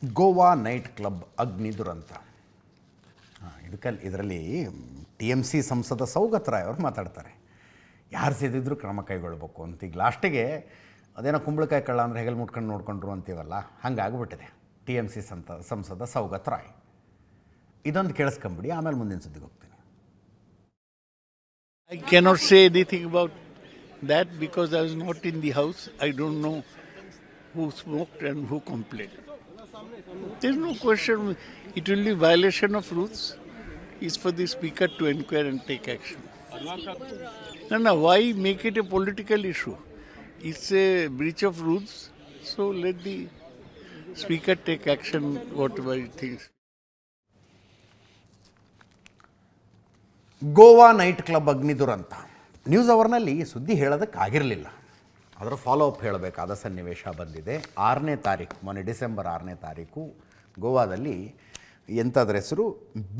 Goa night club ಅಗ್ನಿ ದುರಂತ. ಇದರಲ್ಲಿ TMC ಸಂಸದ ಸೌಗತ್ ರಾಯ್ ಅವರು ಮಾತಾಡ್ತಾರೆ. ಯಾರು ಸೇದಿದ್ರು ಕ್ರಮ ಕೈಗೊಳ್ಬೇಕು ಅಂತ. ಈಗ ಲಾಸ್ಟಿಗೆ ಅದೇನೋ ಕುಂಬಳಕಾಯಿ ಕಳ್ಳ ಅಂದರೆ ಹೆಗಲು ಮುಟ್ಕೊಂಡು ನೋಡ್ಕೊಂಡ್ರು ಅಂತೀವಲ್ಲ, ಹಂಗಾಗ್ಬಿಟ್ಟಿದೆ TMC ಸಂಸದ ಸೌಗತ್ ರಾಯ್. ಇದೊಂದು ಕೇಳಿಸ್ಕೊಂಬಿಡಿ, ಆಮೇಲೆ ಮುಂದಿನ ಸುದ್ದಿಗೆ ಹೋಗ್ತೀನಿ. I cannot say anything about that because I was not in the house. I don't know who smoked and who complained. There is no question. It will be violation of rules. It's for the speaker to inquire and take action. No, why make it a political issue? It's a breach of rules. So let the speaker take action whatever he thinks. Goa night club ಅಗ್ನಿ ದುರಂತ. News ಅವರ್ನಲ್ಲಿ ಸುದ್ದಿ ಹೇಳೋದಕ್ಕಾಗಿರಲಿಲ್ಲ, ಅದರ follow up ಹೇಳಬೇಕಾದ ಸನ್ನಿವೇಶ ಬಂದಿದೆ. 6ನೇ ತಾರೀಕು, ಮೊನ್ನೆ December 6ನೇ ತಾರೀಕು ಗೋವಾದಲ್ಲಿ ಎಂಥದ್ರ ಹೆಸರು,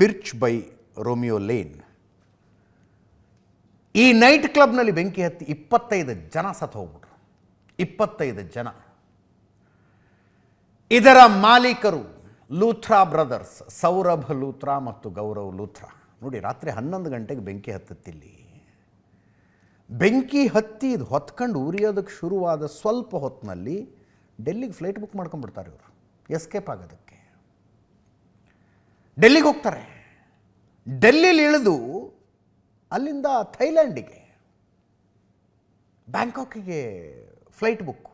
ಬಿರ್ಚ್ ಬೈ ರೋಮಿಯೋ ಲೇನ್. ಈ ನೈಟ್ ಕ್ಲಬ್ನಲ್ಲಿ ಬೆಂಕಿ ಹತ್ತಿ 25 ಜನ ಸತ್ತು ಹೋಗ್ಬಿಟ್ರು. 25 ಜನ. ಇದರ ಮಾಲೀಕರು ಲೂಥ್ರಾ ಬ್ರದರ್ಸ್, ಸೌರಭ್ ಲೂಥ್ರಾ ಮತ್ತು ಗೌರವ್ ಲೂಥ್ರಾ. ನೋಡಿ, ರಾತ್ರಿ 11 ಗಂಟೆಗೆ ಬೆಂಕಿ ಹತ್ತತ್ತಿಲ್ಲಿ. ಬೆಂಕಿ ಹತ್ತಿ ಇದು ಹೊತ್ಕೊಂಡು ಉರಿಯೋದಕ್ಕೆ ಶುರುವಾದ ಸ್ವಲ್ಪ ಹೊತ್ತಿನಲ್ಲಿ ಡೆಲ್ಲಿಗೆ ಫ್ಲೈಟ್ ಬುಕ್ ಮಾಡ್ಕೊಂಡ್ಬಿಡ್ತಾರೆ ಇವರು, ಎಸ್ಕೇಪ್ ಆಗೋದಕ್ಕೆ. ಡೆಲ್ಲಿಗೆ ಹೋಗ್ತಾರೆ. ಡೆಲ್ಲಿಲಿ ಇಳಿದು ಅಲ್ಲಿಂದ ಥೈಲ್ಯಾಂಡಿಗೆ, ಬ್ಯಾಂಕಾಕಿಗೆ ಫ್ಲೈಟ್ ಬುಕ್.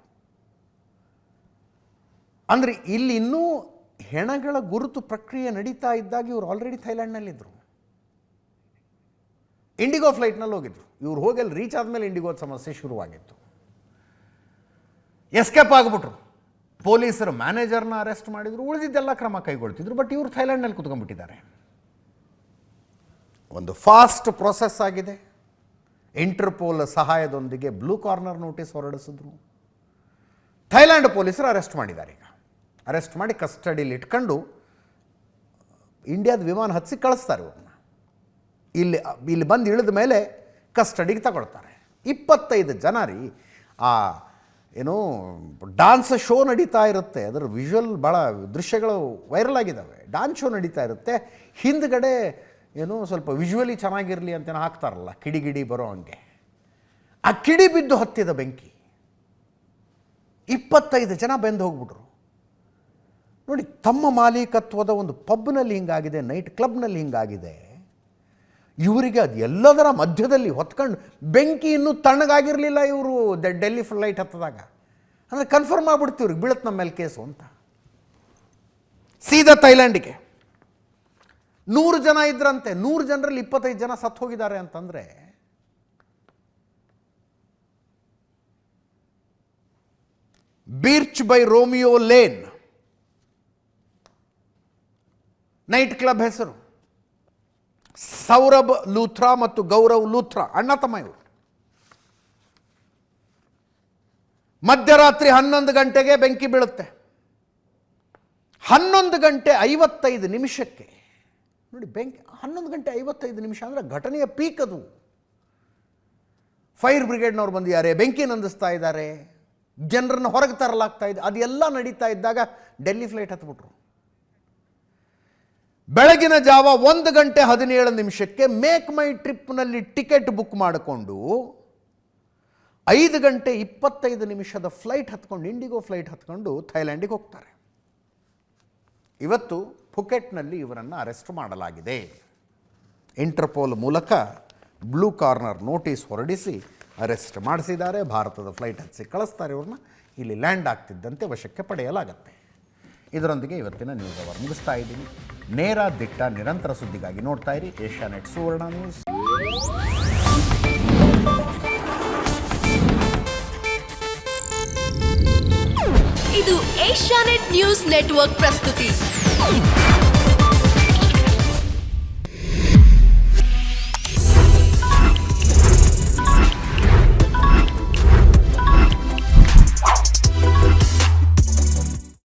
ಅಂದರೆ ಇಲ್ಲಿ ಇನ್ನೂ ಹೆಣಗಳ ಗುರುತು ಪ್ರಕ್ರಿಯೆ ನಡೀತಾ ಇದ್ದಾಗ ಇವರು ಆಲ್ರೆಡಿ ಥೈಲ್ಯಾಂಡ್ನಲ್ಲಿದ್ದರು. ಇಂಡಿಗೋ ಫ್ಲೈಟ್ನಲ್ಲಿ ಹೋಗಿದ್ರು. ಇವ್ರು ಹೋಗಿ ಅಲ್ಲಿ ರೀಚ್ ಆದಮೇಲೆ ಇಂಡಿಗೋದ ಸಮಸ್ಯೆ ಶುರುವಾಗಿತ್ತು. ಎಸ್ಕೇಪ್ ಆಗಿಬಿಟ್ರು. ಪೊಲೀಸರು ಮ್ಯಾನೇಜರ್ನ ಅರೆಸ್ಟ್ ಮಾಡಿದ್ರು, ಉಳಿದಿದ್ದೆಲ್ಲ ಕ್ರಮ ಕೈಗೊಳ್ತಿದ್ರು. ಬಟ್ ಇವರು ಥೈಲ್ಯಾಂಡ್ನಲ್ಲಿ ಕುತ್ಕೊಂಡ್ಬಿಟ್ಟಿದ್ದಾರೆ. ಒಂದು ಫಾಸ್ಟ್ ಪ್ರೊಸೆಸ್ ಆಗಿದೆ. ಇಂಟರ್ಪೋಲ್ ಸಹಾಯದೊಂದಿಗೆ ಬ್ಲೂ ಕಾರ್ನರ್ ನೋಟಿಸ್ ಹೊರಡಿಸಿದ್ರು. ಥೈಲ್ಯಾಂಡ್ ಪೊಲೀಸರು ಅರೆಸ್ಟ್ ಮಾಡಿದ್ದಾರೆ. ಈಗ ಅರೆಸ್ಟ್ ಮಾಡಿ ಕಸ್ಟಡಿಲಿ ಇಟ್ಕೊಂಡು ಇಂಡಿಯಾದ ವಿಮಾನ ಹತ್ತಿಸಿ ಕಳಿಸ್ತಾರೆ ಇವ್ರನ್ನ. ಇಲ್ಲಿ ಬಂದು ಇಳಿದ ಮೇಲೆ ಕಸ್ಟಡಿಗೆ ತಗೊಳ್ತಾರೆ. 25 ಜನ ರೀ. ಏನೋ ಡಾನ್ಸ್ ಶೋ ನಡೀತಾ ಇರುತ್ತೆ, ಅದರ ವಿಜುವಲ್ ಭಾಳ ದೃಶ್ಯಗಳು ವೈರಲ್ ಆಗಿದ್ದಾವೆ. ಡಾನ್ಸ್ ಶೋ ನಡೀತಾ ಇರುತ್ತೆ, ಹಿಂದ್ಗಡೆ ಏನೋ ಸ್ವಲ್ಪ ವಿಜುವಲಿ ಚೆನ್ನಾಗಿರಲಿ ಅಂತೇನೋ ಹಾಕ್ತಾರಲ್ಲ, ಕಿಡಿಗಿಡಿ ಬರೋ ಹಂಗೆ. ಆ ಕಿಡಿ ಬಿದ್ದು ಹತ್ತಿದ ಬೆಂಕಿ. 25 ಜನ ಬೆಂದು ಹೋಗ್ಬಿಟ್ರು. ನೋಡಿ, ತಮ್ಮ ಮಾಲೀಕತ್ವದ ಒಂದು ಪಬ್ನಲ್ಲಿ ಹಿಂಗಾಗಿದೆ, ನೈಟ್ ಕ್ಲಬ್ನಲ್ಲಿ ಹಿಂಗಾಗಿದೆ. ಇವರಿಗೆ ಅದು ಎಲ್ಲದರ ಮಧ್ಯದಲ್ಲಿ ಹೊತ್ಕೊಂಡು ಬೆಂಕಿ ಇನ್ನೂ ತಣ್ಣಗಾಗಿರಲಿಲ್ಲ. ಇವರು ಡೆಲ್ಲಿ ಫ್ಲೈಟ್ ಹತ್ತದಾಗ ಅಂದರೆ ಕನ್ಫರ್ಮ್ ಆಗ್ಬಿಡ್ತು ಇವ್ರಿಗೆ ಬೀಳುತ್ತೆ ನಮ್ಮ ಮೇಲೆ ಕೇಸು ಅಂತ. ಸೀದಾ ಥೈಲ್ಯಾಂಡಿಗೆ. 100 ಜನ ಇದ್ರಂತೆ. 100 ಜನರಲ್ಲಿ 25 ಜನ ಸತ್ತು ಹೋಗಿದ್ದಾರೆ ಅಂತಂದರೆ Birch by Romeo Lane night club ಹೆಸರು. ಸೌರಭ್ ಲೂಥ್ರಾ ಮತ್ತು ಗೌರವ್ ಲೂಥ್ರಾ ಅಣ್ಣ ತಮ್ಮ ಇವರು. ಮಧ್ಯರಾತ್ರಿ 11 ಗಂಟೆಗೆ ಬೆಂಕಿ ಬೀಳುತ್ತೆ. 11 ಗಂಟೆ 55 ನಿಮಿಷಕ್ಕೆ ನೋಡಿ ಬೆಂಕಿ. 11 ಗಂಟೆ 55 ನಿಮಿಷ ಅಂದರೆ ಘಟನೆಯ ಪೀಕ್ ಅದು. ಫೈರ್ ಬ್ರಿಗೇಡ್ನವ್ರು ಬಂದಿದ್ದಾರೆ, ಬೆಂಕಿ ನಂದಿಸ್ತಾ ಇದ್ದಾರೆ, ಜನರನ್ನು ಹೊರಗೆ ತರಲಾಗ್ತಾ ಇದೆ. ಅದೆಲ್ಲ ನಡೀತಾ ಇದ್ದಾಗ ಡೆಲ್ಲಿ ಫ್ಲೈಟ್ ಹತ್ಬಿಟ್ರು. ಬೆಳಗಿನ ಜಾವ 1 ಗಂಟೆ 17 ನಿಮಿಷಕ್ಕೆ ಮೇಕ್ ಮೈ ಟ್ರಿಪ್ನಲ್ಲಿ ಟಿಕೆಟ್ ಬುಕ್ ಮಾಡಿಕೊಂಡು 5 ಗಂಟೆ 25 ನಿಮಿಷದ ಫ್ಲೈಟ್ ಹತ್ಕೊಂಡು, ಇಂಡಿಗೋ ಫ್ಲೈಟ್ ಹತ್ಕೊಂಡು ಥೈಲ್ಯಾಂಡಿಗೆ ಹೋಗ್ತಾರೆ. ಇವತ್ತು ಫುಕೆಟ್ನಲ್ಲಿ ಇವರನ್ನು ಅರೆಸ್ಟ್ ಮಾಡಲಾಗಿದೆ. ಇಂಟರ್ಪೋಲ್ ಮೂಲಕ ಬ್ಲೂ ಕಾರ್ನರ್ ನೋಟಿಸ್ ಹೊರಡಿಸಿ ಅರೆಸ್ಟ್ ಮಾಡಿಸಿದ್ದಾರೆ. ಭಾರತದ ಫ್ಲೈಟ್ ಹತ್ತಿಸಿ ಕಳಿಸ್ತಾರೆ. ಇವ್ರನ್ನ ಇಲ್ಲಿ ಲ್ಯಾಂಡ್ ಆಗ್ತಿದ್ದಂತೆ ವಶಕ್ಕೆ ಪಡೆಯಲಾಗುತ್ತೆ. ಇದರೊಂದಿಗೆ ಇವತ್ತಿನ ನ್ಯೂಸ್ ಅವರ್ ಮುಗಿಸ್ತಾ ಇದ್ದೀನಿ. ನೇರ ದಿಟ್ಟ ನಿರಂತರ ಸುದ್ದಿಗಾಗಿ ನೋಡ್ತಾ ಇರಿ ಏಷ್ಯಾನೆಟ್ ಸುವರ್ಣ ನ್ಯೂಸ್. ಇದು ಏಷ್ಯಾನೆಟ್ ನ್ಯೂಸ್ ನೆಟ್ವರ್ಕ್ ಪ್ರಸ್ತುತಿ.